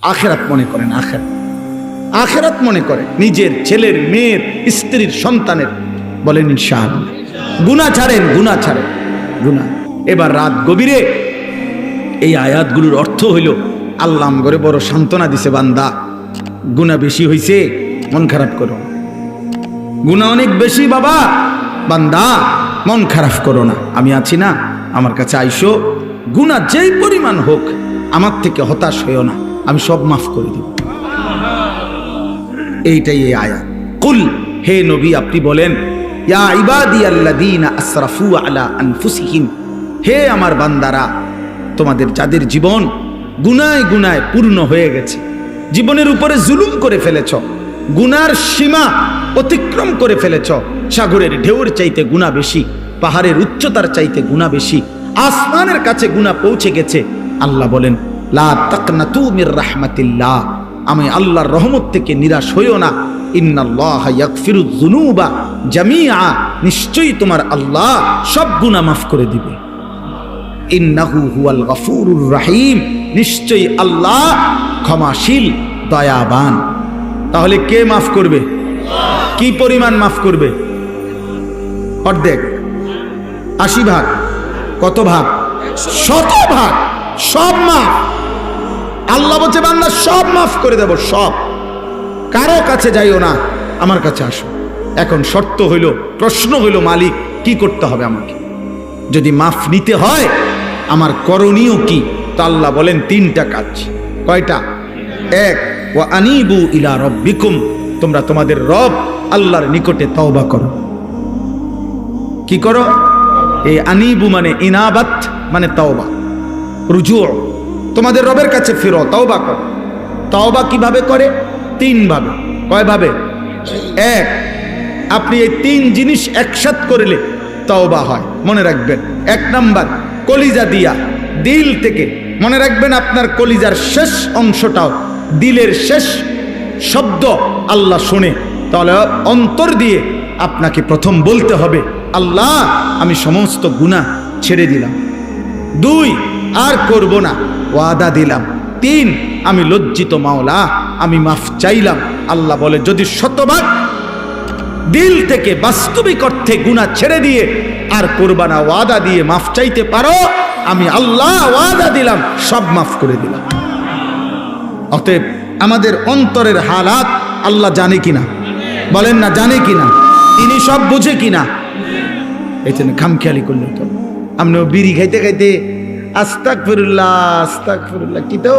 আখেরাত মনে করেন, আখেরাত মনে করে, নিজের ছেলের, মেয়ের, স্ত্রীর, সন্তানের। বলেন ইনশাআল্লাহ। গুনাহ ছাড়েন, গুনাহ ছাড়েন, গুনাহ। এবার রাত গভীরে এই আয়াতগুলোর অর্থ হইল আল্লাহ আমগরে বড় সান্ত্বনা দিছে, বান্দা গুনাহ বেশি হইছে, মন খারাপ করো। গুনাহ অনেক বেশি বাবা, বান্দা মন খারাপ করো না, আমি আছি না, আমার কাছে আইসো, গুনাহ যেই পরিমাণ হোক আমার থেকে হতাশ হইও না, আমি সব মাফ করে দেব। এইটাই এই আয়াত। কুল, হে নবী আপনি বলেন, ইয়া ইবাদিয়াল্লাযীনা আসরাফু আলা আনফুসিহিম, হে আমার বান্দারা, তোমাদের যাদের জীবন গুনায় গুনায় পূর্ণ হয়ে গেছে, জীবনের উপরে জুলুম করে ফেলেছ, গুনার সীমা অতিক্রম করে ফেলেছ, সাগরের ঢেউর চাইতে গুনাহ বেশি, পাহাড়ের উচ্চতার চাইতে গুনাহ বেশি, আসমানের কাছে গুনাহ পৌঁছে গেছে। আল্লাহ বলেন, লা তাকনাতু মির রাহমাতিল্লাহ, আমি আল্লাহর রহমত থেকে নিরাশ হইও না। ইন্নাল্লাহা ইয়াগফিরুয যুনুবা জামিআ, নিশ্চয়ই তোমার আল্লাহ সব গুনাহ মাফ করে দিবে। ইন্নাহু হুয়াল গফুরুর রহিম, নিশ্চয়ই আল্লাহ ক্ষমাশীল, দয়াবান। তাহলে কে মাফ করবে? কি পরিমাণ মাফ করবে? অর্ধেক, 80 ভাগ, কত ভাগ? 100 ভাগ, সব মাফ। আল্লাহ বলছে বান্দা সব মাফ করে দেব, সব। কারো কাছে যাইও না, আমার কাছে আসো। এখন শর্ত হইল, প্রশ্ন হইল, মালিক কি করতে হবে আমাকে? যদি মাফ নিতে হয় আমার করণীয় কি? তো আল্লাহ বলেন 3টা কাজ। কয়টা? 1, ওয়া আনিবু ইলা রাব্বিকুম, তোমরা তোমাদের রব আল্লাহর নিকটে তওবা করো। কি করো? এই আনিবু মানে ইনাবাত, মানে তওবা, রুজু, তোমাদের রবের কাছে ফিরো, তওবা করো। তওবা কিভাবে করে? 3 ভাবে। কয় ভাবে? 1, আপনি এই 3 জিনিস একসাথ করলে তওবা হয়, মনে রাখবেন। 1 নাম্বার, কলিজা দিয়া, দিল থেকে, মনে রাখবেন আপনার কলিজার শেষ অংশটাও দিলের শেষ শব্দ আল্লাহ শোনে, তাহলে অন্তর দিয়ে আপনাকে প্রথম বলতে হবে, আল্লাহ আমি সমস্ত গুনাহ ছেড়ে দিলাম। 2, আর করব না, ওয়াদা দিলাম। 3, আমি লজ্জিত মাওলা, আমি মাফ চাইলাম। আল্লাহ বলে যদি 100 দিল থেকে বাস্তবিক অর্থে গুনাহ ছেড়ে দিয়ে আর করবা না, ওয়াদা দিয়ে মাফ চাইতে পারো, আমি আল্লাহ ওয়াদা দিলাম সব মাফ করে দিলাম। অতএব আমাদের অন্তরের হালাত আল্লাহ জানে কিনা? বলেন না, জানে কিনা? তিনি সব বুঝে কিনা? এই জন্য খামখেয়ালি করলে তো আপনি বিড়ি খাইতে খাইতে আস্তাগফিরুল্লাহ আস্তাগফিরুল্লাহ, কি তো